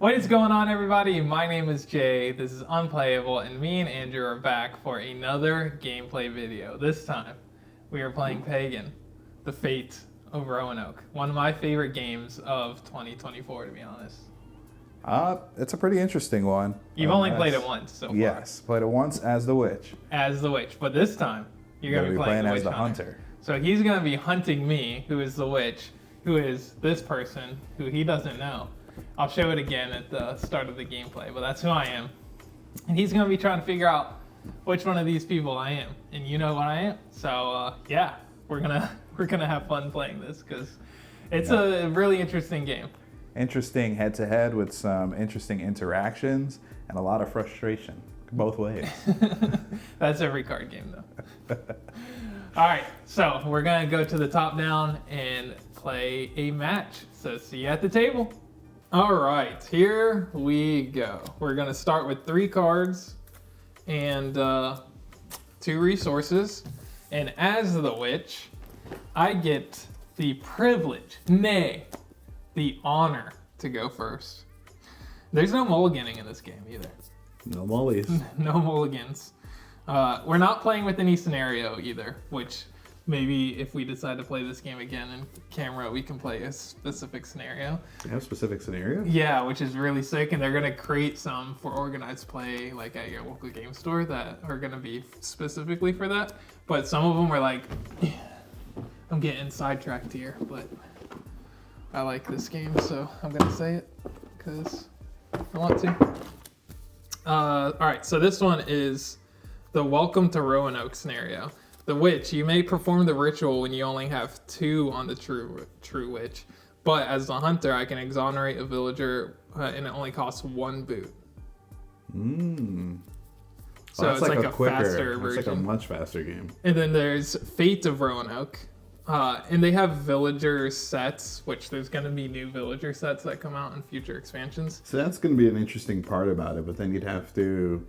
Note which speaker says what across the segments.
Speaker 1: What is going on, everybody? My name is Jay. This is Unplayable, and me and Andrew are back for another gameplay video. This time, we are playing Pagan, the Fate of Roanoke. One of my favorite games of 2024, to be honest.
Speaker 2: It's a pretty interesting one.
Speaker 1: You've only played it once so far.
Speaker 2: Yes, played it once as the witch.
Speaker 1: As the witch, but this time, you're going to be playing the
Speaker 2: as
Speaker 1: witch
Speaker 2: the
Speaker 1: hunter. So he's going to be hunting me, who is the witch, who is this person, who he doesn't know. I'll show it again at the start of the gameplay, but that's who I am. And he's going to be trying to figure out which one of these people I am. And you know what I am. So, yeah, we're gonna have fun playing this because it's a really interesting game.
Speaker 2: Interesting head-to-head with some interesting interactions and a lot of frustration, both ways.
Speaker 1: That's every card game, though. All right, so we're going to go to the top down and play a match. So see you at the table. All right, here we go. We're going to start with 3 cards and 2 resources. And as the witch, I get the privilege, nay, the honor to go first. There's no mulliganing in this game either.
Speaker 2: No mullies.
Speaker 1: No mulligans. We're not playing with any scenario either, which maybe if we decide to play this game again in camera, we can play a specific scenario.
Speaker 2: You have specific scenarios?
Speaker 1: Yeah, which is really sick, and they're going to create some for organized play, like at your local game store, that are going to be specifically for that. But some of them are like, I'm getting sidetracked here, but I like this game, so I'm going to say it because I want to. All right, so this one is the Welcome to Roanoke scenario. The witch, you may perform the ritual when you only have 2 on the true witch, but as the hunter, I can exonerate a villager, and it only costs 1 boot. So it's like a faster version.
Speaker 2: It's like a much faster game.
Speaker 1: And then there's Fate of Roanoke, and they have villager sets, which there's going to be new villager sets that come out in future expansions.
Speaker 2: So that's going to be an interesting part about it, but then you'd have to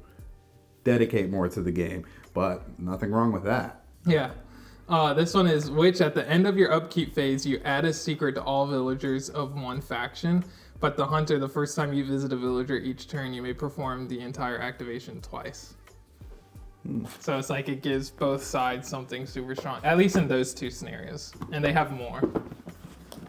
Speaker 2: dedicate more to the game. But nothing wrong with that.
Speaker 1: Yeah. This one is Witch. At the end of your upkeep phase, you add a secret to all villagers of one faction. But the hunter, the first time you visit a villager each turn, you may perform the entire activation twice. So it's like it gives both sides something super strong, at least in those 2 scenarios. And they have more.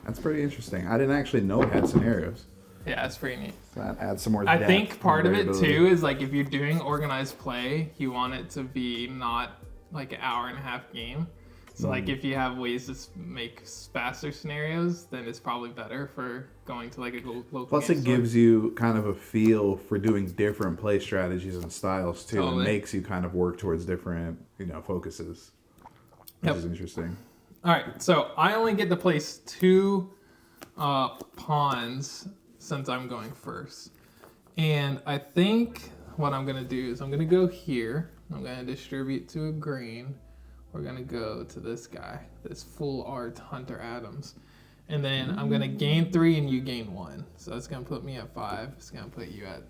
Speaker 2: That's pretty interesting. I didn't actually know it had scenarios.
Speaker 1: Yeah, it's pretty neat.
Speaker 2: So that adds some more
Speaker 1: I
Speaker 2: depth
Speaker 1: think part of it
Speaker 2: variability.
Speaker 1: too is like if you're doing organized play, you want it to be not like an hour and a half game. So like if you have ways to make faster scenarios, then it's probably better for going to like a local
Speaker 2: Plus
Speaker 1: game
Speaker 2: it
Speaker 1: store.
Speaker 2: gives you kind of a feel for doing different play strategies and styles too.
Speaker 1: Totally.
Speaker 2: It makes you kind of work towards different, focuses, which is interesting.
Speaker 1: All right, so I only get to place 2 pawns since I'm going first. And I think what I'm going to do is I'm going to go here. I'm going to distribute to a green. We're going to go to this guy, this full art Hunter Adams. And then I'm going to gain 3 and you gain 1. So that's going to put me at 5. It's going to put you at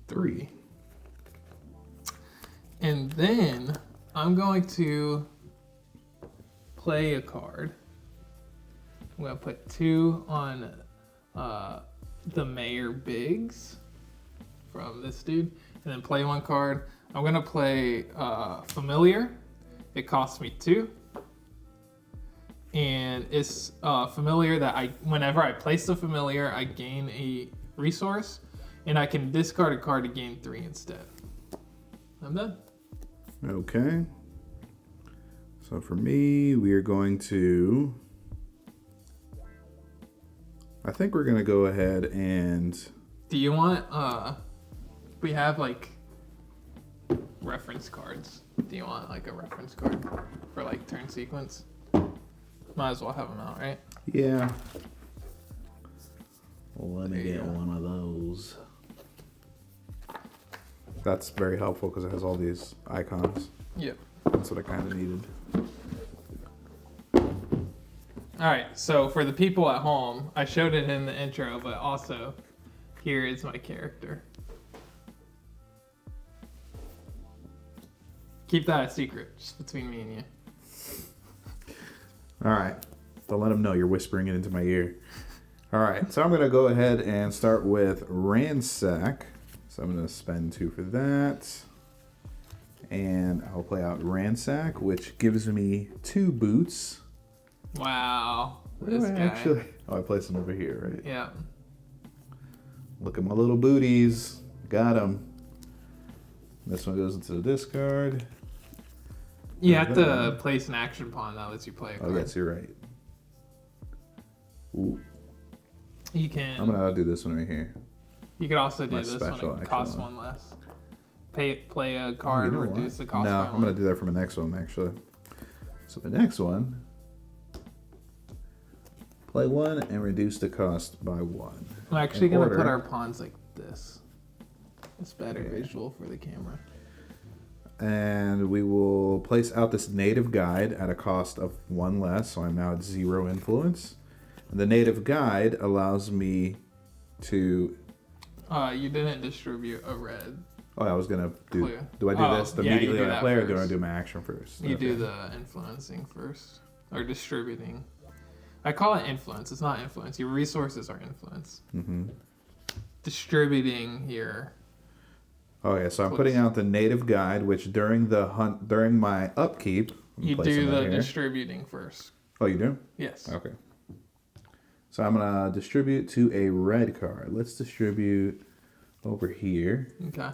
Speaker 1: 3. And then I'm going to play a card. I'm going to put 2 on the Mayor Biggs from this dude. And then play 1 card. I'm going to play Familiar. It costs me 2. And it's familiar that whenever I place the familiar, I gain a resource. And I can discard a card to gain 3 instead. I'm done.
Speaker 2: Okay. So for me, we are going to... I think we're going to go ahead and...
Speaker 1: Do you want... we have like reference cards. Do you want like a reference card for like turn sequence? Might as well have them out, right?
Speaker 2: Yeah. Let me get one of those. That's very helpful because it has all these icons.
Speaker 1: Yep.
Speaker 2: That's what I kind of needed.
Speaker 1: All right, so for the people at home, I showed it in the intro, but also here is my character. Keep that a secret, just between me and you.
Speaker 2: All right. Don't let them know you're whispering it into my ear. All right, so I'm going to go ahead and start with Ransack. So I'm going to spend 2 for that. And I'll play out Ransack, which gives me 2 boots.
Speaker 1: Wow.
Speaker 2: Where do
Speaker 1: This
Speaker 2: I
Speaker 1: guy.
Speaker 2: actually... Oh, I placed them over here, right?
Speaker 1: Yeah.
Speaker 2: Look at my little booties. Got them. This one goes into the discard.
Speaker 1: You have to place an action pawn that lets you play a card.
Speaker 2: Oh, yes, you're right. Ooh.
Speaker 1: You can.
Speaker 2: I'm going to do this one right here.
Speaker 1: You could also do
Speaker 2: My
Speaker 1: this
Speaker 2: special
Speaker 1: one. It
Speaker 2: action
Speaker 1: costs
Speaker 2: one.
Speaker 1: 1 less. Play a card,
Speaker 2: You know
Speaker 1: reduce
Speaker 2: what?
Speaker 1: the cost.
Speaker 2: No,
Speaker 1: by
Speaker 2: I'm
Speaker 1: 1.
Speaker 2: going to do that for my next one, actually. So the next one, play 1 and reduce the cost by 1.
Speaker 1: I'm actually going to put
Speaker 2: order.
Speaker 1: our pawns like this. It's better visual for the camera.
Speaker 2: And we will place out this native guide at a cost of 1 less, so I'm now at 0 influence. And the native guide allows me to...
Speaker 1: You didn't distribute a red.
Speaker 2: Oh, I was going to do...
Speaker 1: Clear.
Speaker 2: Do I do this
Speaker 1: yeah,
Speaker 2: immediately
Speaker 1: you do
Speaker 2: when I
Speaker 1: that
Speaker 2: play, or do I
Speaker 1: first.
Speaker 2: do my action first?
Speaker 1: You
Speaker 2: Okay.
Speaker 1: do the influencing first. Or distributing. I call it influence. It's not influence. Your resources are influence.
Speaker 2: Mm-hmm.
Speaker 1: Distributing here.
Speaker 2: Oh, yeah, so I'm putting out the native guide, which during my upkeep... I'm
Speaker 1: You
Speaker 2: placing
Speaker 1: do
Speaker 2: that
Speaker 1: the
Speaker 2: here.
Speaker 1: distributing first.
Speaker 2: Oh, you do?
Speaker 1: Yes.
Speaker 2: Okay. So I'm going to distribute to a red card. Let's distribute over here.
Speaker 1: Okay.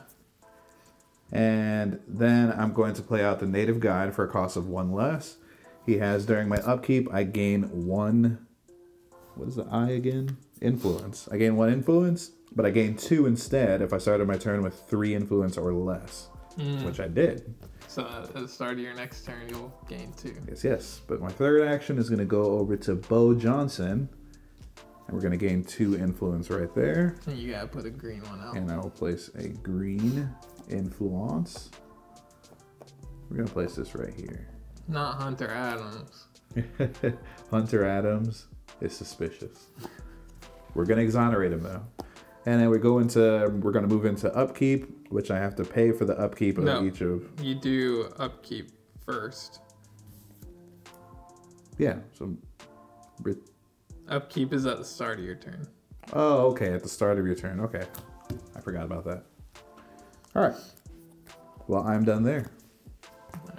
Speaker 2: And then I'm going to play out the native guide for a cost of 1 less. He has, during my upkeep, I gain 1... What is the I again? Influence. I gain 1 influence, but I gain 2 instead if I started my turn with 3 influence or less, which I did.
Speaker 1: So at the start of your next turn, you'll gain 2.
Speaker 2: Yes. But my third action is going to go over to Bo Johnson. And we're going to gain 2 influence right there.
Speaker 1: And you gotta put a green one out.
Speaker 2: And I will place a green influence. We're going to place this right here.
Speaker 1: Not Hunter Adams.
Speaker 2: Hunter Adams is suspicious. We're going to exonerate him, though. And then we're going to move into upkeep, which I have to pay for the upkeep of each of...
Speaker 1: You do upkeep first.
Speaker 2: Yeah, so...
Speaker 1: Upkeep is at the start of your turn.
Speaker 2: Oh, okay, at the start of your turn. Okay. I forgot about that. All right. Well, I'm done there.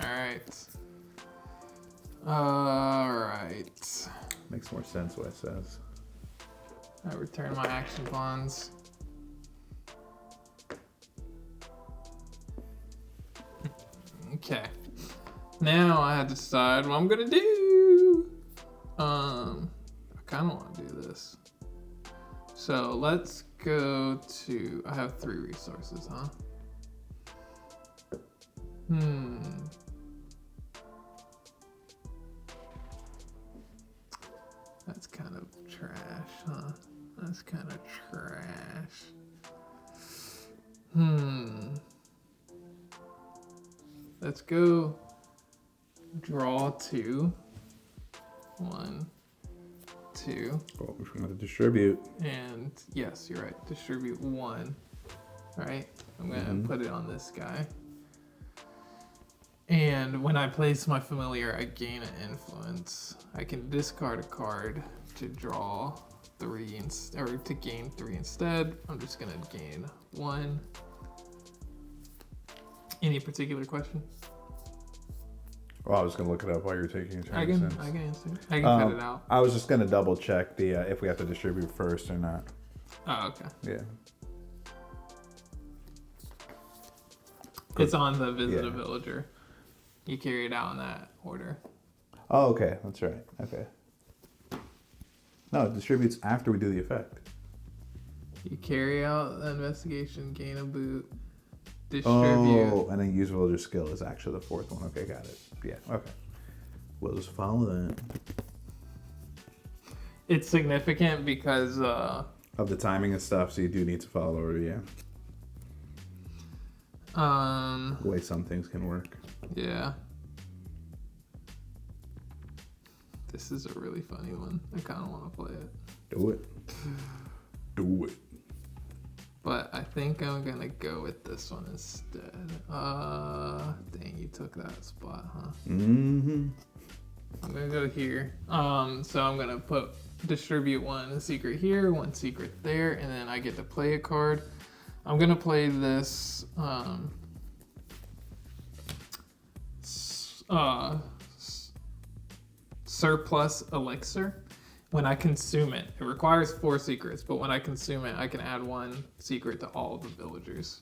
Speaker 1: Alright.
Speaker 2: Makes more sense what it says.
Speaker 1: I return my action pawns. Okay. Now I have to decide what I'm gonna do. I kind of want to do this. So let's go to. I have 3 resources, huh? That's kind of trash, huh? That's kind of trash. Let's go draw 2. 1, 2.
Speaker 2: Oh, we're going to distribute.
Speaker 1: And yes, you're right. Distribute 1. Right? I'm going to put it on this guy. And when I place my familiar, I gain an influence. I can discard a card to draw 3 or to gain 3 instead. I'm just going to gain 1. Any particular question?
Speaker 2: Well, I was going to look it up while you're taking your turn.
Speaker 1: I can answer. I can cut it out.
Speaker 2: I was just going to double check the if we have to distribute first or not.
Speaker 1: Oh, okay.
Speaker 2: Yeah.
Speaker 1: It's on the visit a villager. You carry it out in that order.
Speaker 2: Oh, okay. That's right. Okay. No, it distributes after we do the effect.
Speaker 1: You carry out the investigation, gain a boot, distribute.
Speaker 2: Oh, and then use villager skill is actually the 4th one. Okay, got it. Yeah, okay. We'll just follow that.
Speaker 1: It's significant because
Speaker 2: of the timing and stuff, so you do need to follow order, yeah. The way some things can work.
Speaker 1: Yeah. This is a really funny one. I kind of want to play it.
Speaker 2: Do it. Do it.
Speaker 1: But I think I'm going to go with this one instead. Dang, you took that spot, huh?
Speaker 2: Mm-hmm.
Speaker 1: I'm going to go here. So I'm going to put distribute one secret here, one secret there, and then I get to play a card. I'm gonna play this surplus elixir. When I consume it, it requires 4 secrets, but when I consume it, I can add 1 secret to all of the villagers.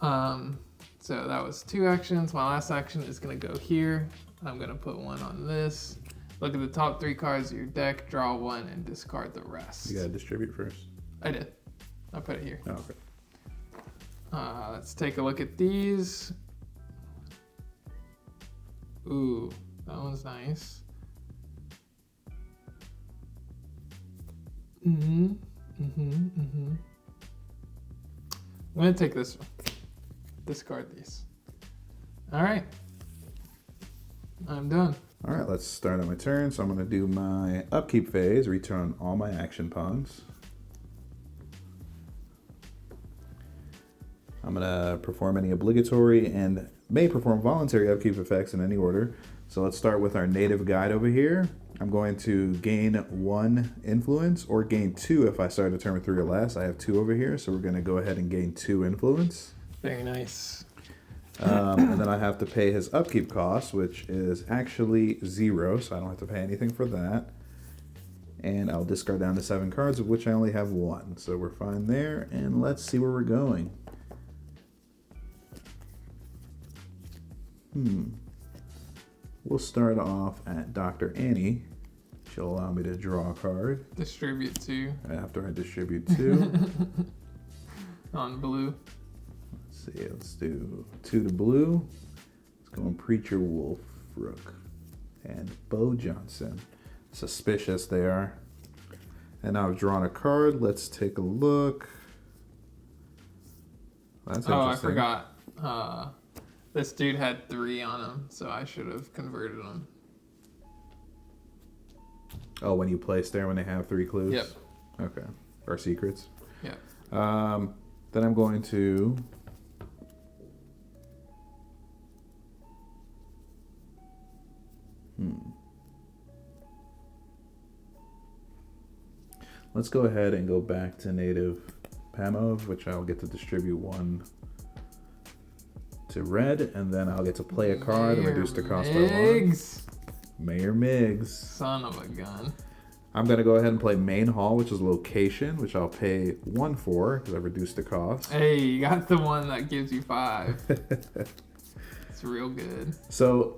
Speaker 1: So that was 2 actions. My last action is gonna go here. I'm gonna put 1 on this. Look at the top 3 cards of your deck, draw 1, and discard the rest.
Speaker 2: You gotta distribute first.
Speaker 1: I did. I put it here.
Speaker 2: Oh, okay.
Speaker 1: Let's take a look at these. Ooh, that one's nice. I'm gonna take this one. Discard these. All right. I'm done.
Speaker 2: All right, let's start on my turn. So I'm going to do my upkeep phase, return all my action pawns. I'm going to perform any obligatory and may perform voluntary upkeep effects in any order. So let's start with our native guide over here. I'm going to gain 1 influence or gain 2 if I start a turn with 3 or less. I have 2 over here, so we're going to go ahead and gain 2 influence.
Speaker 1: Very nice.
Speaker 2: And then I have to pay his upkeep cost, which is actually 0, so I don't have to pay anything for that. And I'll discard down to 7 cards, of which I only have 1. So we're fine there, and let's see where we're going. We'll start off at Dr. Annie. She'll allow me to draw a card.
Speaker 1: Distribute 2.
Speaker 2: After I distribute 2.
Speaker 1: On blue.
Speaker 2: Let's see, let's do 2 to blue. Let's go on Preacher Wolf, Rook, and Bo Johnson. Suspicious they are. And now I've drawn a card. Let's take a look. That's interesting.
Speaker 1: I forgot. This dude had 3 on him, so I should have converted him.
Speaker 2: Oh, when you place there when they have 3 clues?
Speaker 1: Yep.
Speaker 2: Okay. Or secrets?
Speaker 1: Yep.
Speaker 2: Then I'm going to... Let's go ahead and go back to native Pamov, which I'll get to distribute 1 to red, and then I'll get to play a card and reduce the cost by 1. Mayor Miggs.
Speaker 1: Son of a gun.
Speaker 2: I'm going to go ahead and play Main Hall, which is location, which I'll pay 1 for because I reduced the cost.
Speaker 1: Hey, you got the one that gives you 5. It's real good.
Speaker 2: So,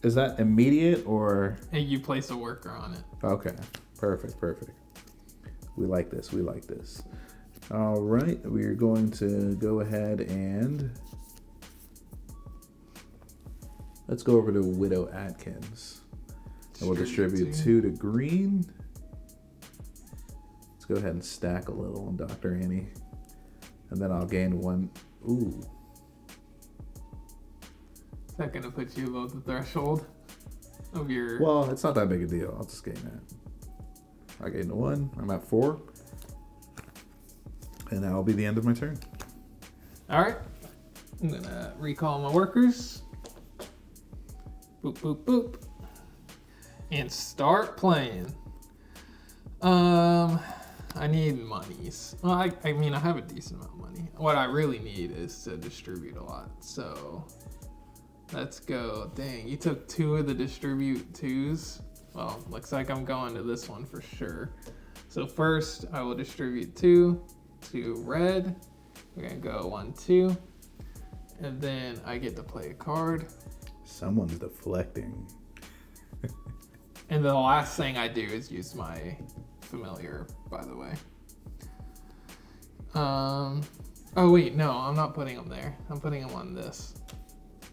Speaker 2: is that immediate or?
Speaker 1: Hey, you place a worker on it.
Speaker 2: Okay, perfect. We like this. All right, we're going to go ahead and let's go over to Widow Atkins. And we'll distribute 2 to green. Let's go ahead and stack a little on Dr. Annie. And then I'll gain 1. Ooh.
Speaker 1: Is that going to put you above the threshold of your...
Speaker 2: Well, it's not that big a deal. I'll just gain that. I gained 1. I'm at 4. And that'll be the end of my turn.
Speaker 1: All right. I'm going to recall my workers. Boop, boop, boop. And start playing. I need monies. Well, I mean, I have a decent amount of money. What I really need is to distribute a lot. So let's go. Dang, you took 2 of the distribute 2s. Well, looks like I'm going to this one for sure. So first, I will distribute 2 to red. We're gonna go 1, 2. And then I get to play a card.
Speaker 2: Someone's deflecting.
Speaker 1: And the last thing I do is use my familiar, by the way. Oh wait, no, I'm not putting them there. I'm putting them on this.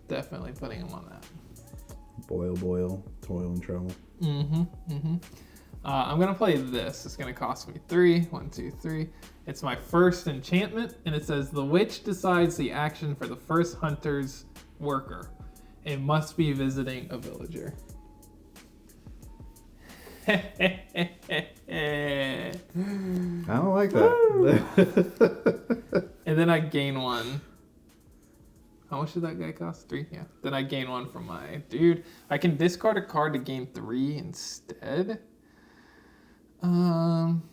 Speaker 1: Definitely putting them on that.
Speaker 2: Boil, toil and trouble.
Speaker 1: I'm gonna play this. It's gonna cost me 3. 1, 2, 3. It's my first enchantment, and it says the witch decides the action for the first hunter's worker. It must be visiting a villager.
Speaker 2: I don't like that.
Speaker 1: And then I gain 1. How much did that guy cost? 3? Yeah. Then I gain 1 from my dude. I can discard a card to gain 3 instead. Um.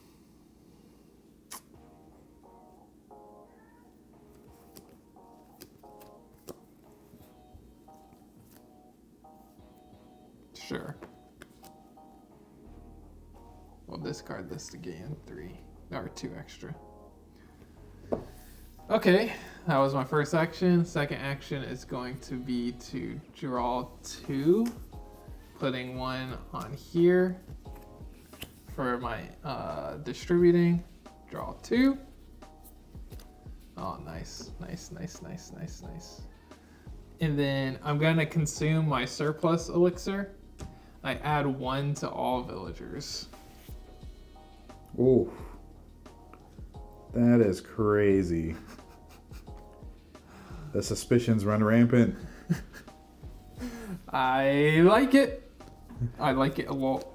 Speaker 1: Sure. We'll discard this to gain 3 or 2 extra. Okay, that was my first action. Second action is going to be to draw 2, putting 1 on here for my distributing. Draw 2. Oh, nice. And then I'm gonna consume my surplus elixir. I add 1 to all villagers.
Speaker 2: Ooh. That is crazy. The suspicions run rampant.
Speaker 1: I like it. I like it a lot.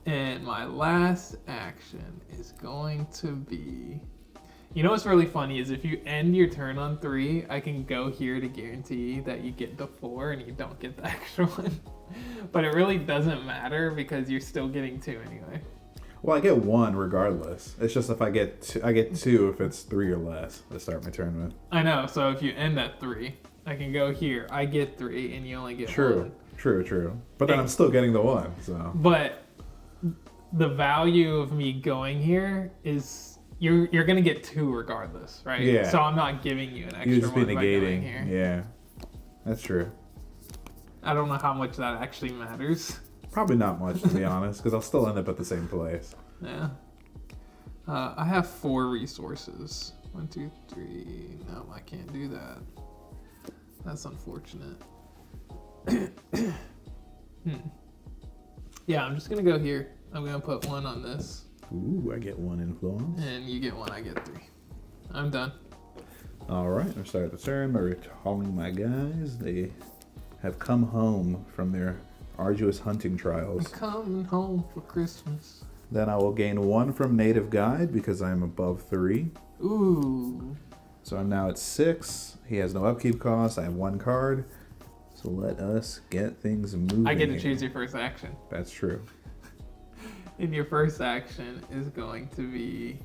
Speaker 1: And my last action is going to be... You know what's really funny is if you end your turn on 3, I can go here to guarantee that you get the 4 and you don't get the extra 1. But it really doesn't matter because you're still getting 2 anyway.
Speaker 2: Well, I get 1 regardless. It's just if I get 2, I get 2 if it's 3 or less to start my turn with.
Speaker 1: I know, so if you end at 3, I can go here. I get 3 and you only get 1.
Speaker 2: True. But then I'm still getting the 1, so.
Speaker 1: But the value of me going here is you're gonna get 2 regardless, right?
Speaker 2: Yeah.
Speaker 1: So I'm not giving you an extra
Speaker 2: You just be
Speaker 1: 1 by going
Speaker 2: negating.
Speaker 1: here.
Speaker 2: Yeah, that's true.
Speaker 1: I don't know how much that actually matters.
Speaker 2: Probably not much, to be honest, because I'll still end up at the same place.
Speaker 1: Yeah. I have 4 resources. 1, 2, 3. No, I can't do that. That's unfortunate. Yeah, I'm just gonna go here. I'm gonna put 1 on this.
Speaker 2: Ooh, I get 1 influence.
Speaker 1: And you get 1, I get 3. I'm done.
Speaker 2: All right, I start the turn by recalling my guys. They have come home from their arduous hunting trials.
Speaker 1: I'm coming home for Christmas.
Speaker 2: Then I will gain 1 from Native Guide because I'm above 3.
Speaker 1: Ooh.
Speaker 2: So I'm now at 6. He has no upkeep cost. I have 1 card. So let us get things moving.
Speaker 1: I get to choose your first action.
Speaker 2: That's true.
Speaker 1: And your first action is going to be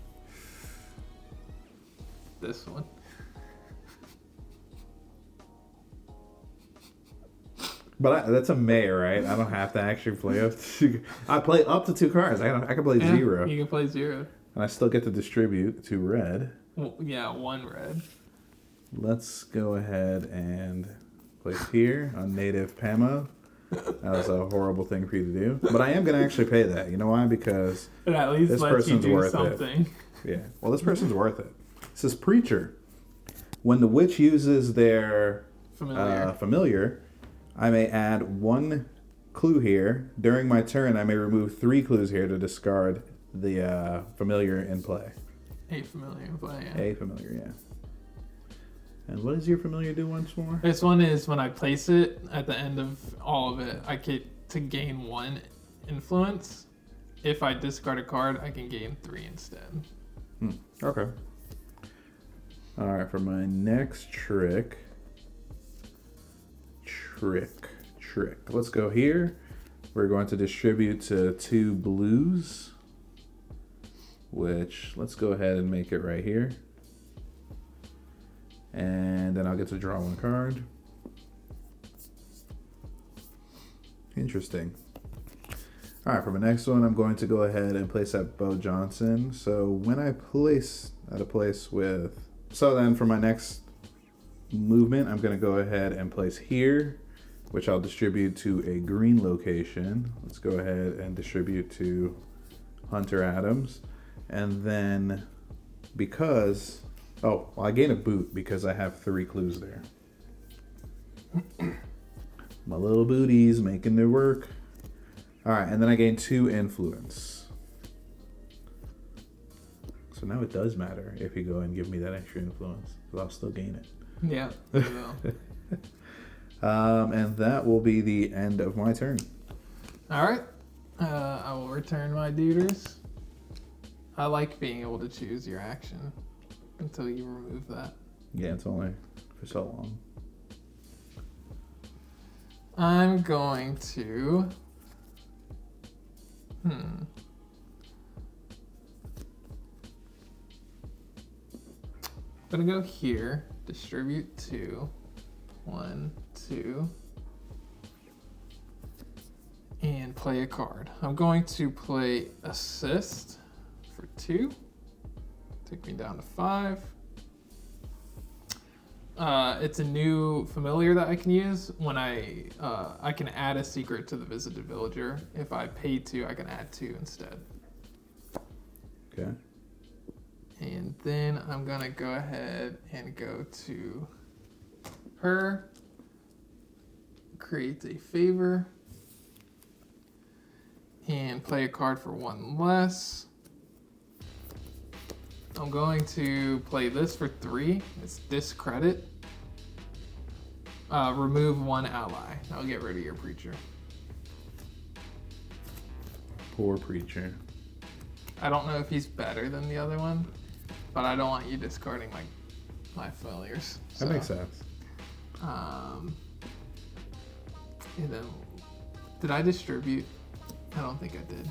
Speaker 1: this one.
Speaker 2: But that's a May, right? I don't have to actually play up to... I play up to 2 cards. I can play 0.
Speaker 1: You can play 0.
Speaker 2: And I still get to distribute 2 red.
Speaker 1: Well, yeah, 1 red.
Speaker 2: Let's go ahead and place here on native Pamo. That was a horrible thing for you to do. But I am going to actually pay that. You know why? Because
Speaker 1: It at least
Speaker 2: this
Speaker 1: lets you
Speaker 2: person's
Speaker 1: do
Speaker 2: worth
Speaker 1: something.
Speaker 2: it. Yeah. Well, this person's worth it. It says Preacher. When the witch uses their familiar, I may add 1 clue here. During my turn, I may remove 3 clues here to discard the familiar in play.
Speaker 1: A familiar in play, yeah.
Speaker 2: A familiar, yeah. And what does your familiar do once more?
Speaker 1: This one is when I place it at the end of all of it, I get to gain 1 influence. If I discard a card, I can gain 3 instead.
Speaker 2: Okay. All right, for my next trick. Let's go here. We're going to distribute to 2 blues, which let's go ahead and make it right here. And then I'll get to draw 1 card. Interesting. All right, for my next one, I'm going to go ahead and place at Bo Johnson. So when I place at a place with... So then for my next movement, I'm going to go ahead and place here, which I'll distribute to a green location. Let's go ahead and distribute to Hunter Adams. And then because... Oh, well, I gain a boot because I have 3 clues there. My little booties making their work. All right, and then I gain 2 influence. So now it does matter if you go and give me that extra influence, because I'll still gain it.
Speaker 1: Yeah, you will.
Speaker 2: And that will be the end of my turn.
Speaker 1: All right. I will return my duders. I like being able to choose your action until you remove that.
Speaker 2: Yeah, it's only for so long.
Speaker 1: I'm going to I'm gonna go here, distribute 2. 1, 2. And play a card. I'm going to play assist for 2. Take me down to 5. It's a new familiar that I can use when I can add a secret to the visited villager. If I pay 2, I can add 2 instead.
Speaker 2: Okay.
Speaker 1: And then I'm gonna go ahead and go to her, create a favor, and play a card for 1 less. I'm going to play this for 3. It's discredit. Remove 1 ally. I'll get rid of your preacher.
Speaker 2: Poor preacher.
Speaker 1: I don't know if he's better than the other one, but I don't want you discarding my failures.
Speaker 2: That makes sense.
Speaker 1: And then, did I distribute? I don't think I did.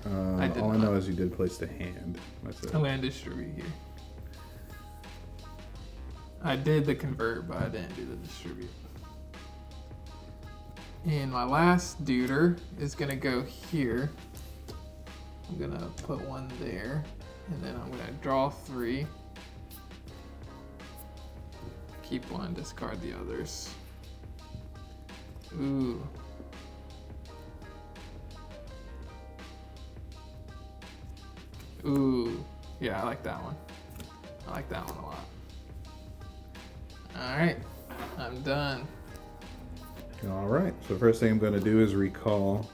Speaker 2: All I know is you did place the hand. That's it.
Speaker 1: I'm going to distribute here. I did the convert, but I didn't do the distribute. And my last duder is going to go here. I'm going to put 1 there, and then I'm going to draw 3. Keep 1, discard the others. Ooh. Ooh. Yeah, I like that one. I like that one a lot. Alright, I'm done.
Speaker 2: All right. So first thing I'm going to do is recall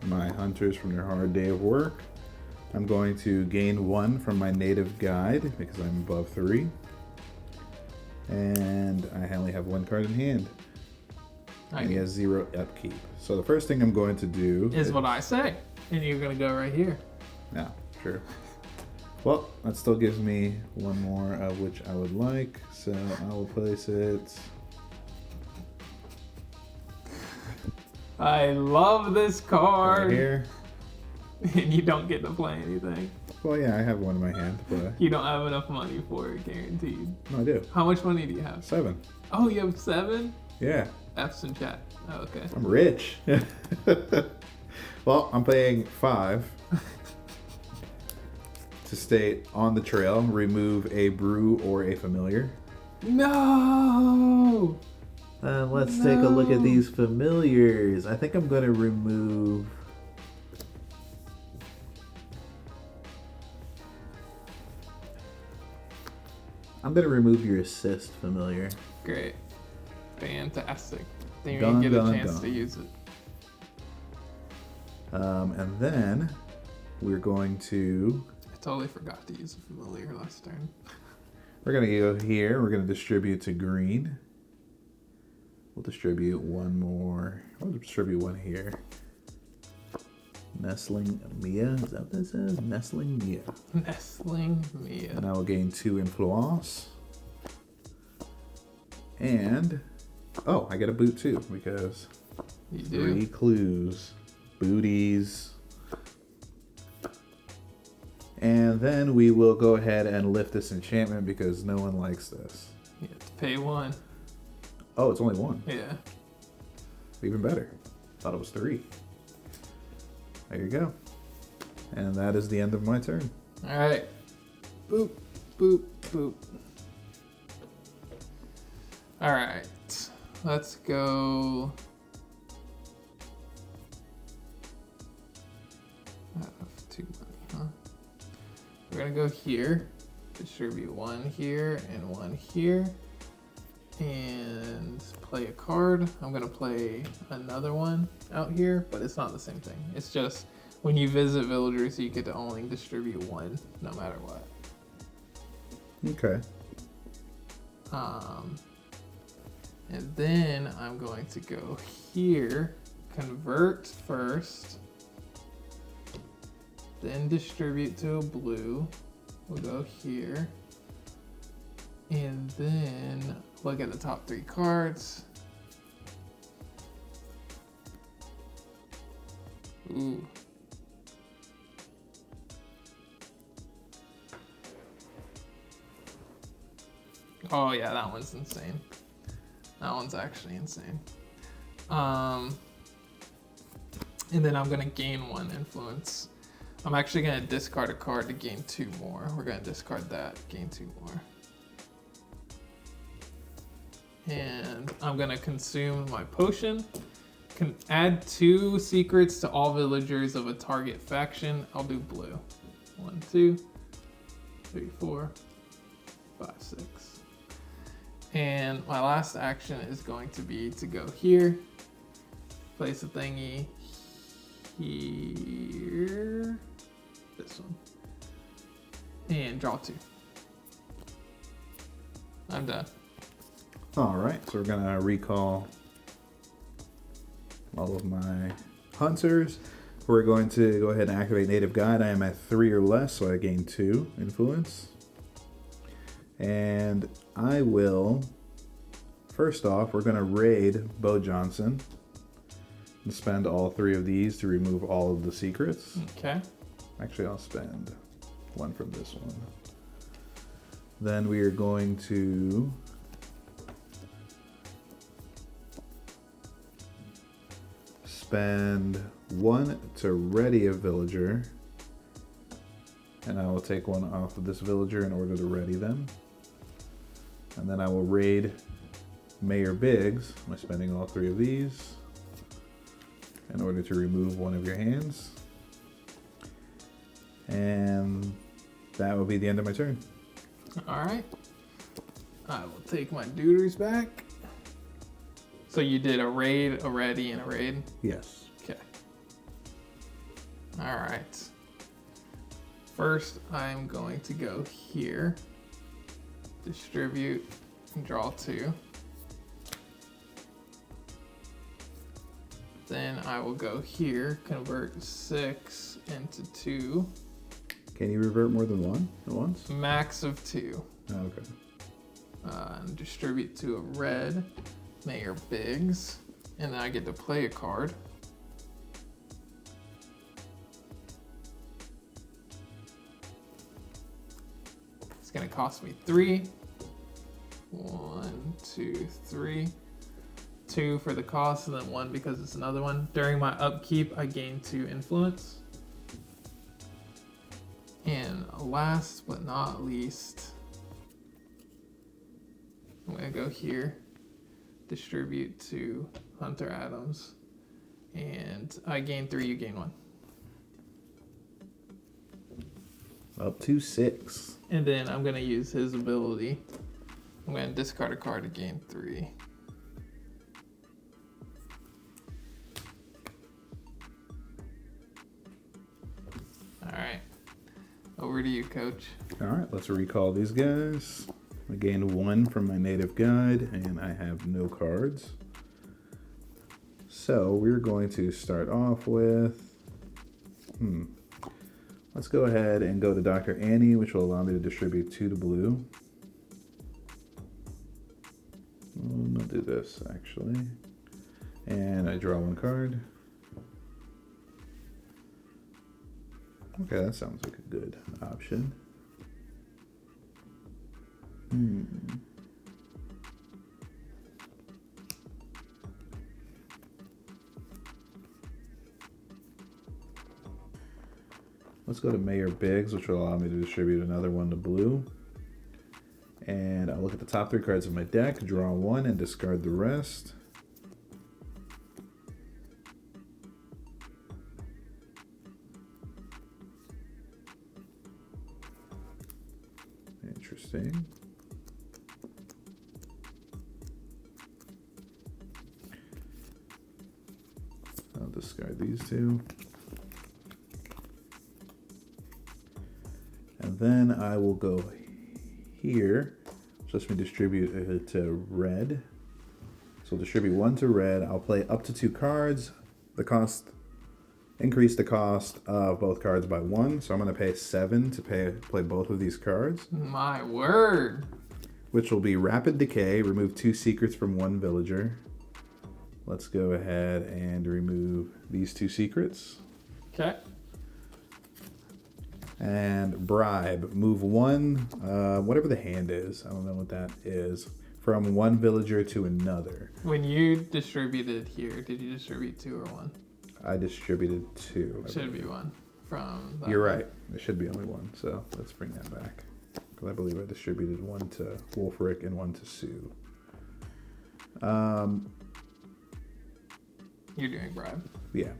Speaker 2: my hunters from their hard day of work. I'm going to gain 1 from my native guide because I'm above 3. And I only have 1 card in hand. And he has 0 upkeep. So the first thing I'm going to do
Speaker 1: is what I say. And you're going to go right here.
Speaker 2: Yeah, sure. Well, that still gives me 1 more of which I would like. So I will place it.
Speaker 1: I love this card.
Speaker 2: Right here.
Speaker 1: And you don't get to play anything.
Speaker 2: Well, yeah, I have 1 in my hand, but
Speaker 1: You don't have enough money for it, guaranteed.
Speaker 2: no, I do.
Speaker 1: How much money do you have?
Speaker 2: 7.
Speaker 1: Oh, you have 7?
Speaker 2: Yeah,
Speaker 1: F's in chat. Oh, okay.
Speaker 2: I'm rich. Well, I'm paying 5 to stay on the trail. Remove a brew or a familiar.
Speaker 1: No!
Speaker 2: Let's take a look at these familiars. I think I'm going to remove. I'm going to remove your assist familiar.
Speaker 1: Great. Fantastic. Then you
Speaker 2: Done,
Speaker 1: get a
Speaker 2: done,
Speaker 1: chance
Speaker 2: done.
Speaker 1: to use it.
Speaker 2: And then we're going to.
Speaker 1: I totally forgot to use a familiar last turn.
Speaker 2: We're going to go here. We're going to distribute to green. We'll distribute 1 more. I'll distribute 1 here. Nestling Mia. Is that what that says? Nestling Mia.
Speaker 1: Nestling Mia.
Speaker 2: And I will gain 2 influence. And oh, I get a boot too because
Speaker 1: You do.
Speaker 2: 3 clues, booties. And then we will go ahead and lift this enchantment because no one likes this.
Speaker 1: You have to pay 1.
Speaker 2: Oh, it's only 1.
Speaker 1: Yeah.
Speaker 2: Even better. Thought it was 3. There you go. And that is the end of my turn.
Speaker 1: Alright. Boop, boop, boop. Alright. Let's go. I don't have 2 money, huh? We're gonna go here. Distribute 1 here and 1 here. And play a card. I'm gonna play another one out here, but it's not the same thing. It's just when you visit villagers, you get to only distribute 1 no matter what.
Speaker 2: Okay.
Speaker 1: And then I'm going to go here, convert first, then distribute to a blue. We'll go here. And then look at the top 3 cards. Ooh. Oh yeah, that one's insane. That one's actually insane. And then I'm gonna gain 1 influence. I'm actually gonna discard a card to gain 2 more. We're gonna discard that, gain 2 more. And I'm gonna consume my potion. Can add 2 secrets to all villagers of a target faction. I'll do blue. 1, 2, 3, 4, 5, 6. And my last action is going to be to go here, place a thingy here, this one, and draw 2. I'm done.
Speaker 2: All right, so we're gonna recall all of my hunters. We're going to go ahead and activate Native Guide. I am at 3 or less, so I gain 2 influence. And I will, first off, we're gonna raid Bo Johnson and spend all 3 of these to remove all of the secrets.
Speaker 1: Okay.
Speaker 2: Actually, I'll spend 1 from this one. Then we are going to spend 1 to ready a villager, and I will take 1 off of this villager in order to ready them. And then I will raid Mayor Biggs by spending all 3 of these in order to remove 1 of your hands. And that will be the end of my turn.
Speaker 1: All right. I will take my duders back. So you did a raid, a ready, and a raid?
Speaker 2: Yes.
Speaker 1: Okay. All right. First, I'm going to go here, distribute, and draw 2. Then I will go here, convert 6 into 2.
Speaker 2: Can you revert more than 1 at once?
Speaker 1: Max of 2.
Speaker 2: Oh, okay.
Speaker 1: And distribute to a red, Mayor Biggs, and then I get to play a card. It's gonna cost me 3. 1, 2, 3. 2 for the cost, and then 1 because it's another one. During my upkeep, I gain 2 influence. And last but not least, I'm gonna go here, distribute to Hunter Adams, and I gain 3, you gain 1.
Speaker 2: Up to 6.
Speaker 1: And then I'm gonna use his ability. I'm gonna discard a card to gain 3. All right, over to you, Coach.
Speaker 2: All right, let's recall these guys. I gained 1 from my native guide, and I have no cards. So we're going to start off with, let's go ahead and go to Dr. Annie, which will allow me to distribute 2 to blue. I'll do this, actually. And I draw 1 card. Okay, that sounds like a good option. Let's go to Mayor Biggs, which will allow me to distribute another 1 to blue. And I'll look at the top 3 cards of my deck, draw 1, and discard the rest. Interesting. I'll discard these 2. And then I will go here. So let me distribute it to red. So I'll distribute 1 to red. I'll play up to 2 cards. The cost, increase the cost of both cards by 1. So I'm going to pay 7 to play both of these cards.
Speaker 1: My word.
Speaker 2: Which will be Rapid Decay. Remove 2 secrets from 1 villager. Let's go ahead and remove these 2 secrets.
Speaker 1: Okay.
Speaker 2: And bribe. Move one, whatever the hand is. I don't know what that is. From one villager to another.
Speaker 1: When you distributed here, did you distribute 2 or 1?
Speaker 2: I distributed 2.
Speaker 1: It should be 1 from.
Speaker 2: You're right. There should be only 1. So let's bring that back. Because I believe I distributed 1 to Wolfric and 1 to Sue.
Speaker 1: You're doing bribe.
Speaker 2: Yeah.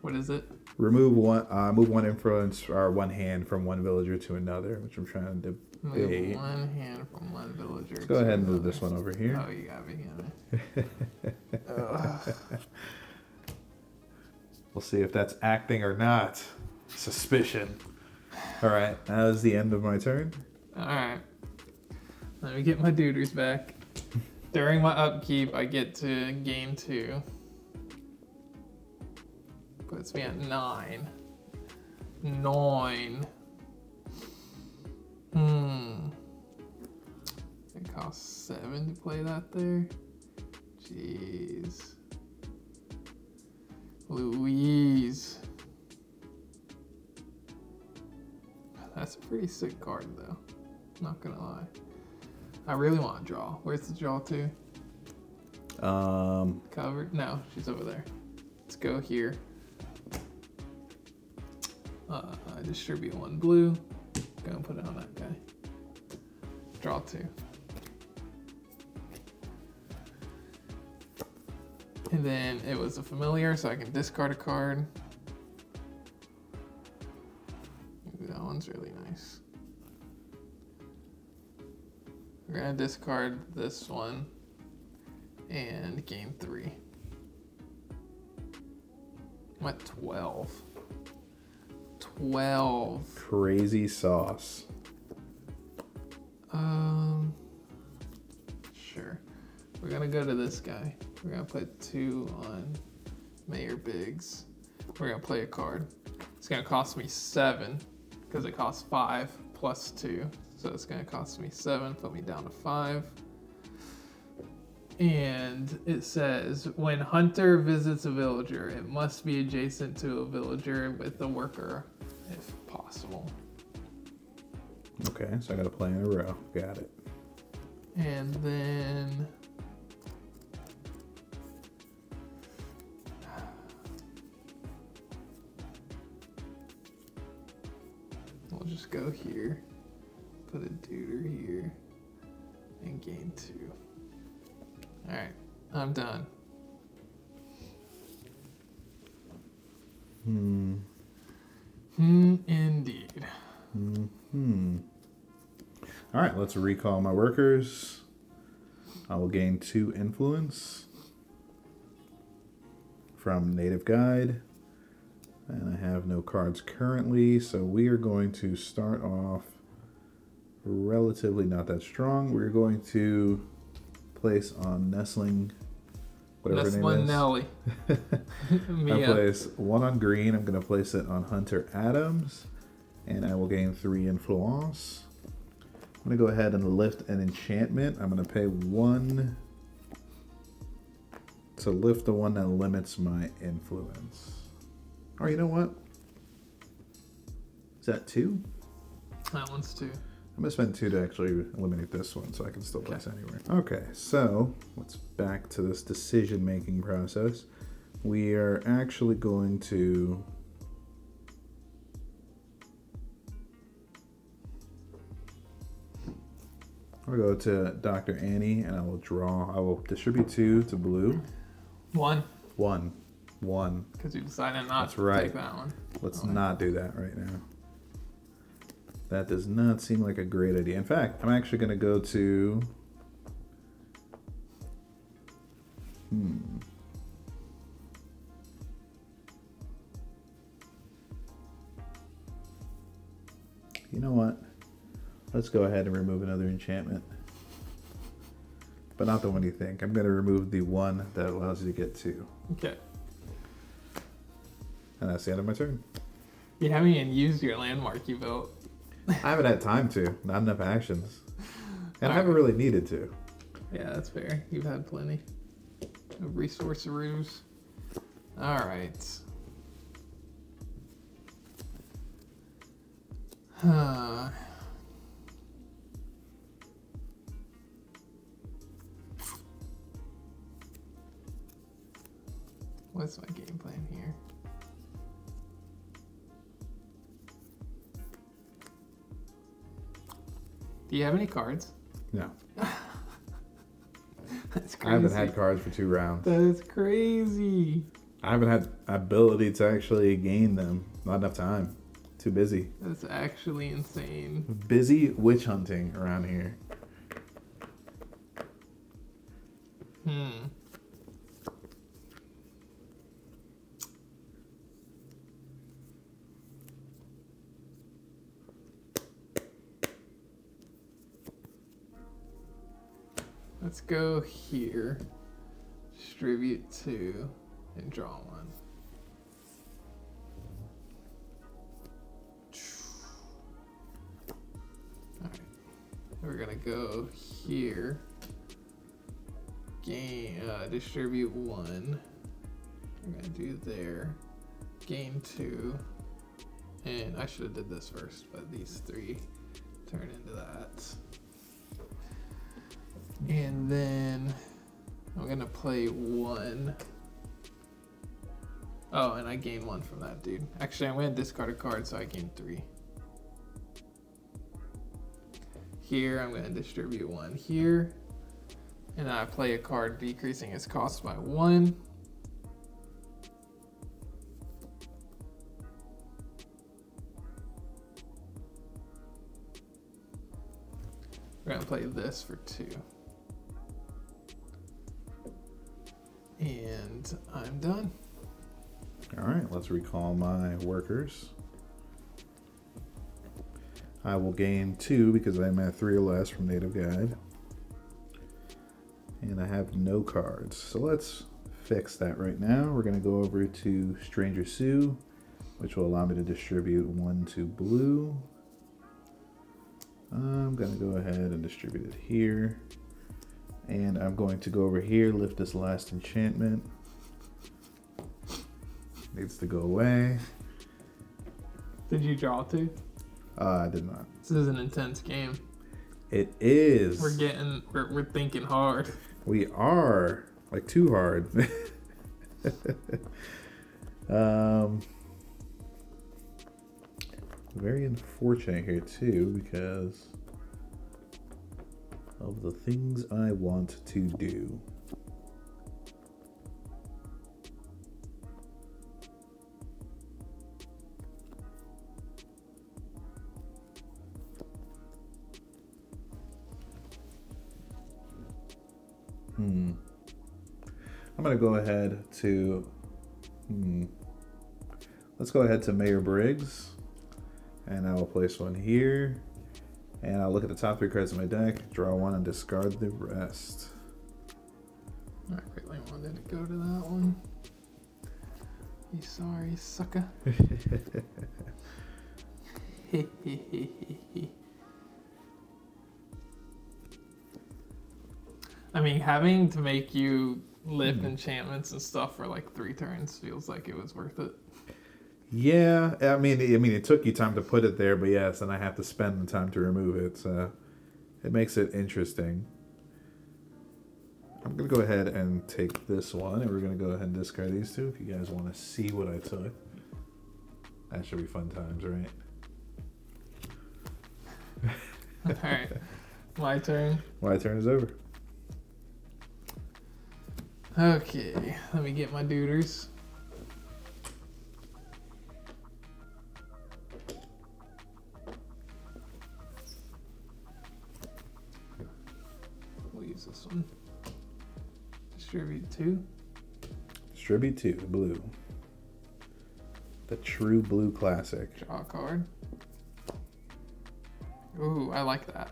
Speaker 1: What is it?
Speaker 2: Remove one. Move one influence or one hand from one villager to another, which I'm trying to debate.
Speaker 1: Move one hand from one villager.
Speaker 2: Let's go ahead and move this one over here.
Speaker 1: Oh, you got me.
Speaker 2: We'll see if that's acting or not. Suspicion. All right, that was the end of my turn.
Speaker 1: All right. Let me get my duders back. During my upkeep, I get to gain 2. Puts me at 9. 9. It costs 7 to play that there. Jeez. Louise. That's a pretty sick card though. Not gonna lie. I really want to draw. Where's the draw to? Covered? No, she's over there. Let's go here. I distribute 1 blue. Go and put it on that guy. Draw 2. And then it was a familiar, so I can discard a card. Ooh, that one's really nice. We're gonna discard this one and gain 3. I'm at 12. 12.
Speaker 2: Crazy sauce.
Speaker 1: Sure. We're gonna go to this guy. We're gonna put 2 on Mayor Biggs. We're gonna play a card. It's gonna cost me 7 because it costs 5 plus 2. So it's gonna cost me 7, put me down to 5. And it says, when Hunter visits a villager, it must be adjacent to a villager with a worker, if possible.
Speaker 2: Okay, so I got to play in a row. Got it.
Speaker 1: And then we'll just go here, put a duder here, and gain 2. All right, I'm done. Indeed.
Speaker 2: All right, let's recall my workers. I will gain 2 influence from Native Guide. And I have no cards currently, so we are going to start off relatively not that strong. We're going to place on Nestling, whatever her name is.
Speaker 1: Nelly.
Speaker 2: I place 1 on green. I'm going to place it on Hunter Adams, and I will gain 3 influence. I'm going to go ahead and lift an enchantment. I'm going to pay 1 to lift the one that limits my influence. Oh, you know what? Is that 2?
Speaker 1: That one's 2.
Speaker 2: I'm going to spend 2 to actually eliminate this one so I can still place anywhere. Okay, so let's back to this decision-making process. We are actually going to... I'll go to Dr. Annie and I will draw. I will distribute 2 to blue.
Speaker 1: 1.
Speaker 2: 1.
Speaker 1: Because you decided not
Speaker 2: That's
Speaker 1: to
Speaker 2: right.
Speaker 1: take that one.
Speaker 2: Let's not do that right now. That does not seem like a great idea. In fact, I'm actually going to go to... You know what? Let's go ahead and remove another enchantment. But not the one you think. I'm going to remove the one that allows you to get 2.
Speaker 1: Okay.
Speaker 2: And that's the end of my turn.
Speaker 1: You haven't even used your landmark you built.
Speaker 2: I haven't had time to. Not enough actions. And I haven't
Speaker 1: Alright.
Speaker 2: really needed to.
Speaker 1: Yeah, that's fair. You've had plenty of resource roos. All right. What's my game plan here? Do you have any cards?
Speaker 2: No.
Speaker 1: That's crazy.
Speaker 2: I haven't had cards for 2 rounds.
Speaker 1: That's crazy.
Speaker 2: I haven't had ability to actually gain them. Not enough time. Too busy.
Speaker 1: That's actually insane.
Speaker 2: Busy witch hunting around here.
Speaker 1: Let's go here. Distribute 2 and draw 1. Alright. We're gonna go here. Gain distribute 1. We're gonna do there. Gain 2. And I should have did this first, but these 3 turn into that. And then I'm gonna play 1. Oh, and I gain 1 from that dude. Actually, I'm gonna discard a card, so I gain 3. Here, I'm gonna distribute 1 here. And then I play a card decreasing its cost by 1. We're gonna play this for 2. And I'm done.
Speaker 2: All right, let's recall my workers. I will gain 2 because I'm at 3 or less from Native Guide. And I have no cards. So let's fix that right now. We're going to go over to Stranger Sue, which will allow me to distribute 1 to blue. I'm going to go ahead and distribute it here. And I'm going to go over here, lift this last enchantment. Needs to go away.
Speaker 1: Did you draw 2?
Speaker 2: I did not.
Speaker 1: This is an intense game.
Speaker 2: It is.
Speaker 1: We're thinking hard.
Speaker 2: We are. Like, too hard. Very unfortunate here, too, because of the things I want to do. I'm going to go ahead to... Let's go ahead to Mayor Briggs. And I will place 1 here. And I'll look at the top 3 cards of my deck, draw 1, and discard the rest.
Speaker 1: I really wanted to go to that one. You sorry, sucker. I mean, having to make you lift enchantments and stuff for like 3 turns feels like it was worth it.
Speaker 2: Yeah, I mean, it took you time to put it there, but yes, and I have to spend the time to remove it, so it makes it interesting. I'm gonna go ahead and take this one, and we're gonna go ahead and discard these 2. If you guys want to see what I took, that should be fun times, right?
Speaker 1: All right, my turn.
Speaker 2: My turn is over.
Speaker 1: Okay, let me get my duders. We'll use this one. Distribute 2.
Speaker 2: Distribute 2, blue. The true blue classic.
Speaker 1: Draw a card. Ooh, I like that.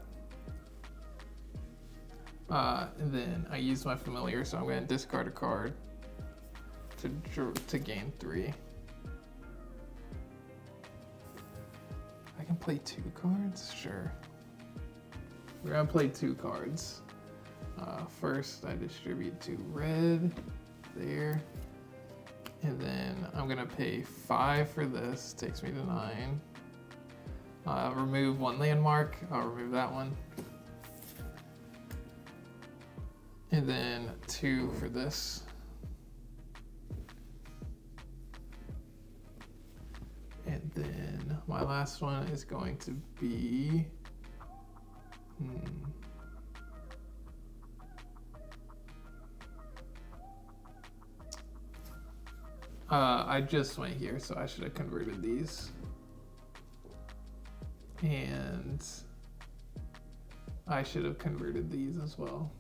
Speaker 1: And then I use my familiar, so I'm going to discard a card to gain 3. I can play 2 cards? Sure. We're going to play 2 cards. First, I distribute 2 red there. And then I'm going to pay 5 for this. Takes me to 9. Remove one landmark. I'll remove that one. And then 2 for this. And then my last one is going to be... I just went here, so I should have converted these. And I should have converted these as well.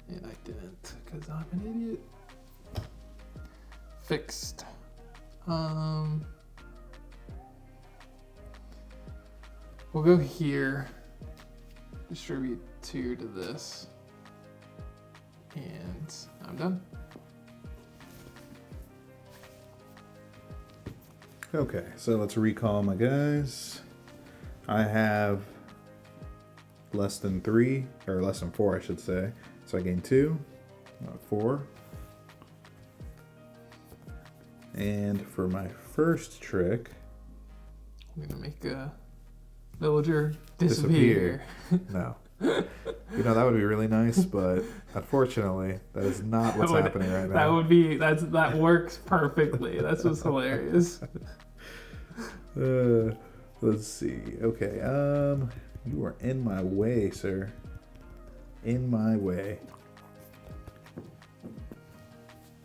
Speaker 1: And I didn't, because I'm an idiot. Fixed. We'll go here, distribute 2 to this, and I'm done.
Speaker 2: Okay, so let's recall my guys. I have less than 3, or less than 4, I should say. So I gain 2, 4. And for my first trick,
Speaker 1: I'm gonna make a villager disappear.
Speaker 2: No. You know, that would be really nice, but unfortunately, that is not what's happening right now.
Speaker 1: That works perfectly. That's what's hilarious.
Speaker 2: Let's see. Okay, you are in my way, sir. In my way.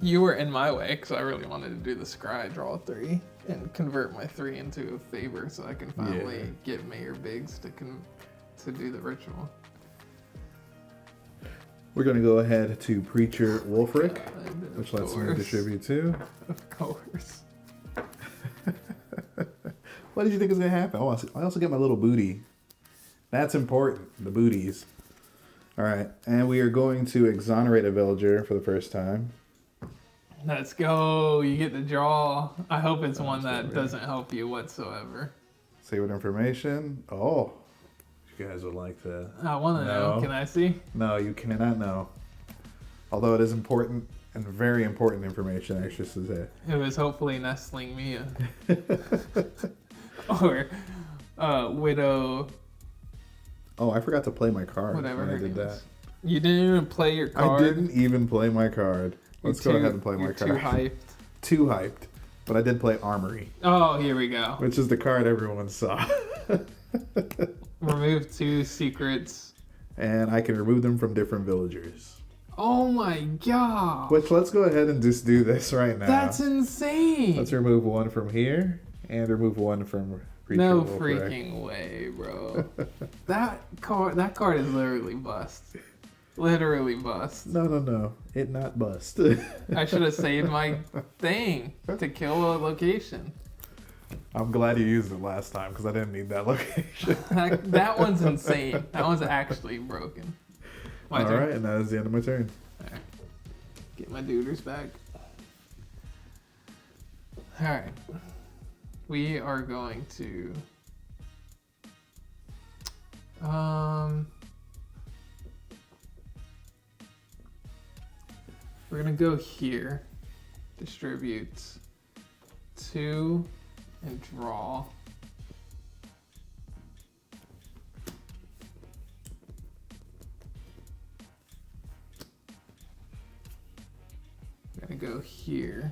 Speaker 1: You were in my way because I really wanted to do the scry, draw 3, and convert my 3 into a favor so I can finally get Mayor Biggs to do the ritual.
Speaker 2: We're going to go ahead to Preacher Wolfric,
Speaker 1: God,
Speaker 2: which lets me distribute 2.
Speaker 1: Of course.
Speaker 2: What did you think was going to happen? Oh, I also get my little booty. That's important, the booties. All right, and we are going to exonerate a villager for the first time.
Speaker 1: Let's go. You get the draw. I hope it's one that doesn't help you whatsoever.
Speaker 2: See what information? Oh, you guys would like to.
Speaker 1: I want to know. Can I see?
Speaker 2: No, you cannot know. Although it is important and very important information, I should say.
Speaker 1: It was hopefully Nestling Mia. Or Widow.
Speaker 2: Oh, I forgot to play my card.
Speaker 1: Whatever
Speaker 2: when I did that.
Speaker 1: is. You didn't even play your card.
Speaker 2: I didn't even play my card. Let's go ahead and play my card.
Speaker 1: Too hyped.
Speaker 2: Too hyped. But I did play Armory.
Speaker 1: Oh, here we go.
Speaker 2: Which is the card everyone saw.
Speaker 1: Remove 2 secrets.
Speaker 2: And I can remove them from different villagers.
Speaker 1: Oh my god.
Speaker 2: Which, let's go ahead and just do this right now.
Speaker 1: That's insane.
Speaker 2: Let's remove 1 from here and remove 1 from Preacher
Speaker 1: No
Speaker 2: Wolfric.
Speaker 1: freaking way, bro. That card is literally bust. Literally bust.
Speaker 2: No. It not bust.
Speaker 1: I should have saved my thing to kill a location.
Speaker 2: I'm glad you used it last time because I didn't need that location.
Speaker 1: That one's insane. That one's actually broken.
Speaker 2: All right, and that is the end of my turn.
Speaker 1: All right. Get my duders back. All right. We are going to... We're going to go here. Distribute 2 and draw. We're going to go here.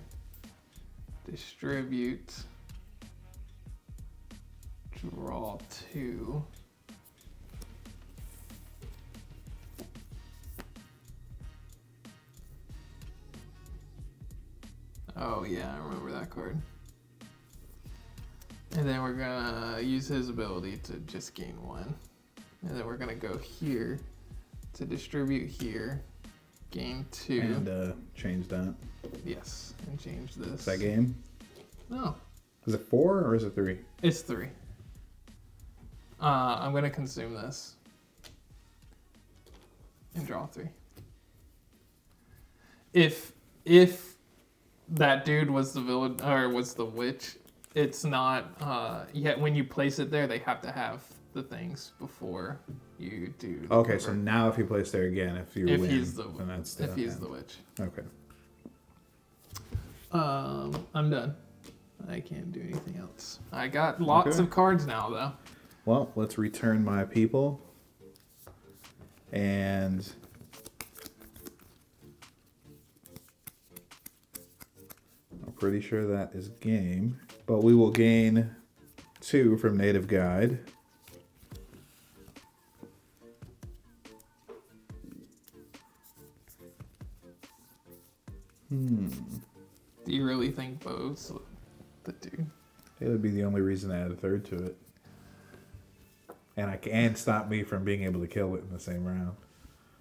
Speaker 1: Distribute. Draw 2. Oh yeah, I remember that card. And then we're gonna use his ability to just gain 1. And then we're gonna go here to distribute here, gain 2.
Speaker 2: And change that.
Speaker 1: Yes, and change this.
Speaker 2: Is that game?
Speaker 1: No.
Speaker 2: Is it 4 or is it 3?
Speaker 1: It's 3. I'm gonna consume this and draw 3. If that dude was the villain or was the witch, it's not. Yet when you place it there, they have to have the things before you do.
Speaker 2: Okay, so now if you place there again, if you win,
Speaker 1: he's the
Speaker 2: then that's
Speaker 1: if he's the witch.
Speaker 2: Okay.
Speaker 1: I'm done. I can't do anything else. I got lots of cards now, though.
Speaker 2: Well, let's return my people. And I'm pretty sure that is game. But we will gain 2 from Native Guide.
Speaker 1: Do you really think Bo's the dude?
Speaker 2: It would be the only reason I add a 3rd to it. And I can stop me from being able to kill it in the same round.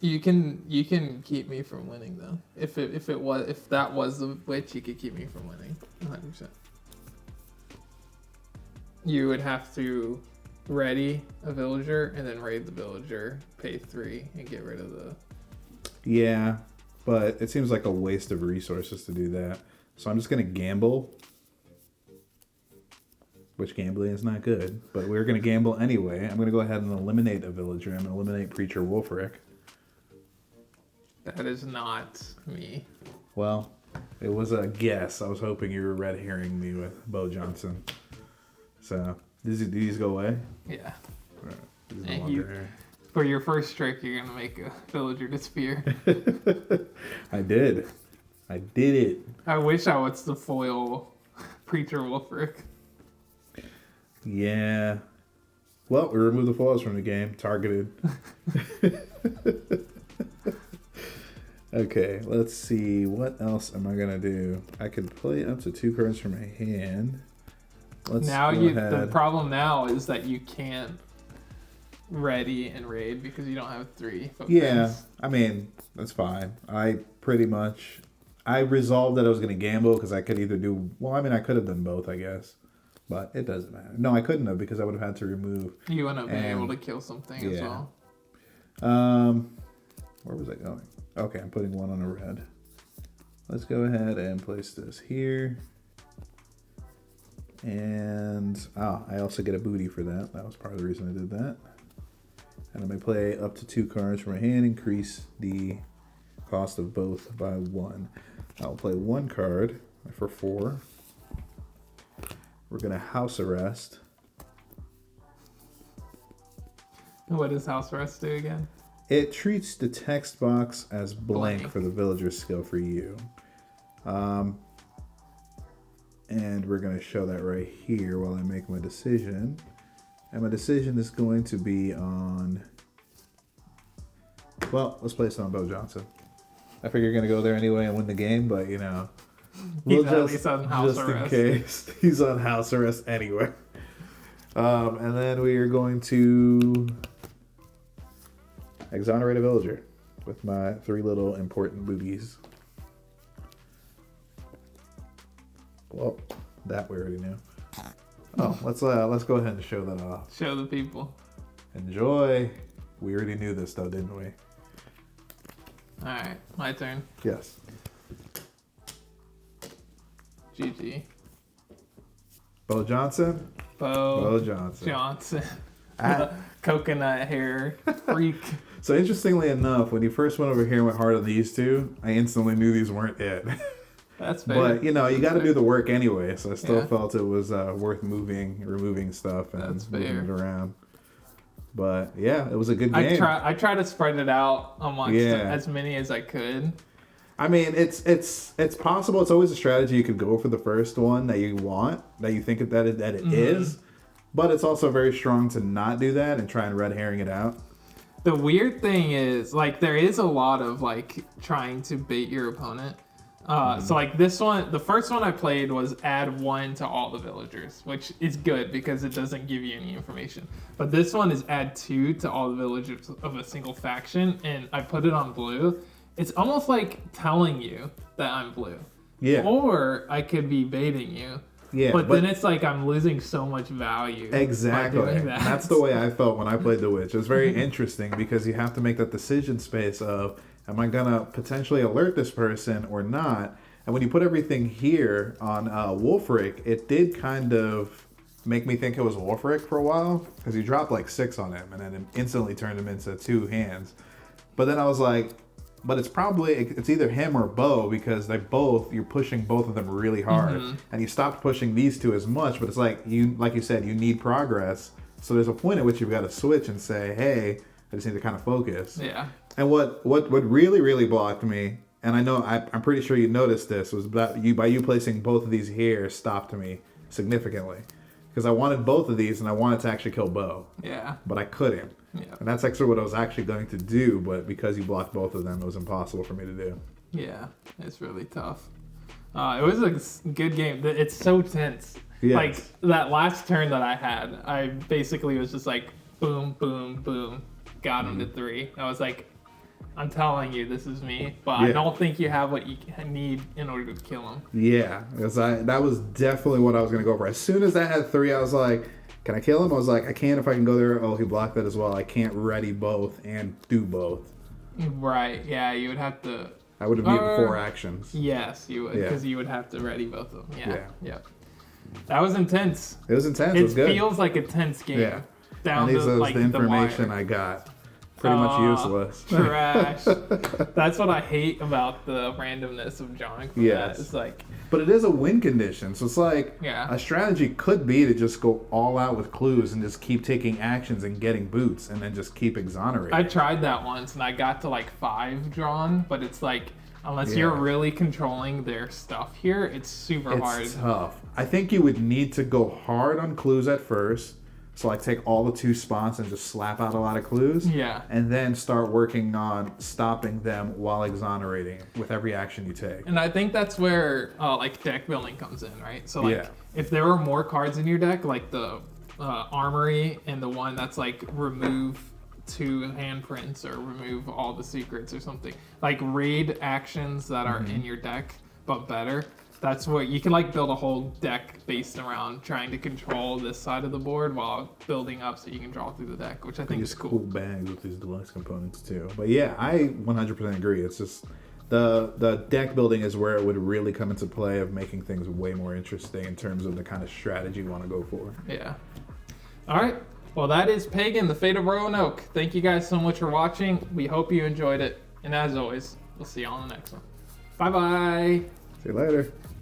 Speaker 1: You can keep me from winning though. If that was the witch, you could keep me from winning 100%. You would have to ready a villager and then raid the villager, pay 3, and get rid of the.
Speaker 2: Yeah, but it seems like a waste of resources to do that. So I'm just gonna gamble. Which gambling is not good, but we're going to gamble anyway. I'm going to go ahead and eliminate a villager. I'm going to eliminate Preacher Wolfric.
Speaker 1: That is not me.
Speaker 2: Well, it was a guess. I was hoping you were red herring me with Bo Johnson. So, do these go away?
Speaker 1: Yeah.
Speaker 2: Right. These no longer here.
Speaker 1: For your first trick, you're going to make a villager disappear.
Speaker 2: I did. I did it.
Speaker 1: I wish I was the foil Preacher Wolfric.
Speaker 2: Yeah. Well, we removed the foils from the game. Targeted. Okay, let's see. What else am I going to do? I could play up to 2 cards from my hand. Let's
Speaker 1: now
Speaker 2: go ahead.
Speaker 1: The problem now is that you can't ready and raid because you don't have 3 focus.
Speaker 2: Yeah, I mean, that's fine. I resolved that I was going to gamble because I could either do... Well, I mean, I could have done both, I guess. But it doesn't matter. No, I couldn't have because I would have had to remove.
Speaker 1: You wouldn't have been able to kill something as well.
Speaker 2: Where was I going? Okay, I'm putting 1 on a red. Let's go ahead and place this here. And I also get a booty for that. That was part of the reason I did that. And I'm going to play up to 2 cards from my hand, increase the cost of both by 1. I'll play 1 card for 4. We're going to house arrest.
Speaker 1: What does house arrest do again?
Speaker 2: It treats the text box as blank for the villager's skill for you. And we're going to show that right here while I make my decision. And my decision is going to be on... Well, let's place it on Bo Johnson. I figure you're going to go there anyway and win the game, but you know...
Speaker 1: He's on house arrest.
Speaker 2: Just in case. He's on house arrest anyway. And then we are going to exonerate a villager with my 3 little important boobies. Well, that we already knew. Oh, let's go ahead and show that off.
Speaker 1: Show the people.
Speaker 2: Enjoy. We already knew this though, didn't we?
Speaker 1: All right, my turn.
Speaker 2: Yes.
Speaker 1: GG.
Speaker 2: Bo Johnson?
Speaker 1: Bo
Speaker 2: Johnson.
Speaker 1: Coconut hair freak.
Speaker 2: So interestingly enough, when you first went over here and went hard on these 2, I instantly knew these weren't it.
Speaker 1: That's fair.
Speaker 2: But, you know, you got to do the work anyway, so I still felt it was worth removing stuff and moving it around. But, yeah, it was a good game.
Speaker 1: I try to spread it out amongst as many as I could.
Speaker 2: I mean, it's possible. It's always a strategy you could go for the first one that you want, that you think that it is. But it's also very strong to not do that and try and red herring it out.
Speaker 1: The weird thing is, like, there is a lot of, like, trying to bait your opponent. So, like, this one, the first one I played was add 1 to all the villagers, which is good because it doesn't give you any information. But this one is add 2 to all the villagers of a single faction, and I put it on blue. It's almost like telling you that I'm blue.
Speaker 2: Yeah.
Speaker 1: Or I could be baiting you.
Speaker 2: Yeah.
Speaker 1: But then it's like I'm losing so much value.
Speaker 2: Exactly.
Speaker 1: By doing that.
Speaker 2: That's the way I felt when I played the Witch. It was very interesting because you have to make that decision space of, am I going to potentially alert this person or not? And when you put everything here on Wolfric, it did kind of make me think it was Wolfric for a while because you dropped like 6 on him and then it instantly turned him into 2 hands. But then I was like, but it's either him or Bo, because you're pushing both of them really hard, and you stopped pushing these two as much. But it's like you said, you need progress. So there's a point at which you've got to switch and say, hey, I just need to kind of focus.
Speaker 1: Yeah.
Speaker 2: And what really, really blocked me, and I know I'm pretty sure you noticed this, was that by you placing both of these here stopped me significantly. Because I wanted both of these and I wanted to actually kill Bo.
Speaker 1: Yeah.
Speaker 2: But I couldn't.
Speaker 1: Yeah.
Speaker 2: And that's actually what I was actually going to do, but because you blocked both of them, it was impossible for me to do.
Speaker 1: Yeah, it's really tough. It was a good game. It's so tense.
Speaker 2: Yes.
Speaker 1: Like, that last turn that I had, I basically was just like, boom, boom, boom. Got him to 3. I was like, I'm telling you, this is me. But I don't think you have what you need in order to kill him.
Speaker 2: Yeah, because that was definitely what I was going to go for. As soon as I had 3, I was like, can I kill him? I was like, I can if I can go there. Oh, he blocked that as well. I can't ready both and do both.
Speaker 1: Right, yeah, you would have to...
Speaker 2: I would have needed 4 actions.
Speaker 1: Yes, you would, because you would have to ready both of them. Yeah. Yep. That was intense.
Speaker 2: It was intense. It was good.
Speaker 1: It feels like a tense game.
Speaker 2: Yeah.
Speaker 1: Down
Speaker 2: and these
Speaker 1: to,
Speaker 2: are
Speaker 1: like,
Speaker 2: the information
Speaker 1: wire.
Speaker 2: I got. Pretty much useless.
Speaker 1: Trash. That's what I hate about the randomness of drawing from that. It's like...
Speaker 2: But it is a win condition, so it's like a strategy could be to just go all out with clues and just keep taking actions and getting boots and then just keep exonerating.
Speaker 1: I tried that once and I got to like 5 drawn, but it's like, unless you're really controlling their stuff here, it's super hard.
Speaker 2: It's tough. I think you would need to go hard on clues at first. So like take all the 2 spots and just slap out a lot of clues.
Speaker 1: Yeah.
Speaker 2: And then start working on stopping them while exonerating with every action you take.
Speaker 1: And I think that's where like deck building comes in, right? So like if there were more cards in your deck, like the armory and the one that's like remove 2 handprints or remove all the secrets or something, like raid actions that are in your deck but better. That's what you can like build a whole deck based around trying to control this side of the board while building up so you can draw through the deck, which I think is cool.
Speaker 2: Bags with these deluxe components too. But yeah, I 100% agree. It's just the deck building is where it would really come into play of making things way more interesting in terms of the kind of strategy you want to go for. Yeah.
Speaker 1: All right. Well, that is Pagan, the Fate of Roanoke. Thank you guys so much for watching. We hope you enjoyed it. And as always, we'll see you on the next one. Bye-bye.
Speaker 2: See you later.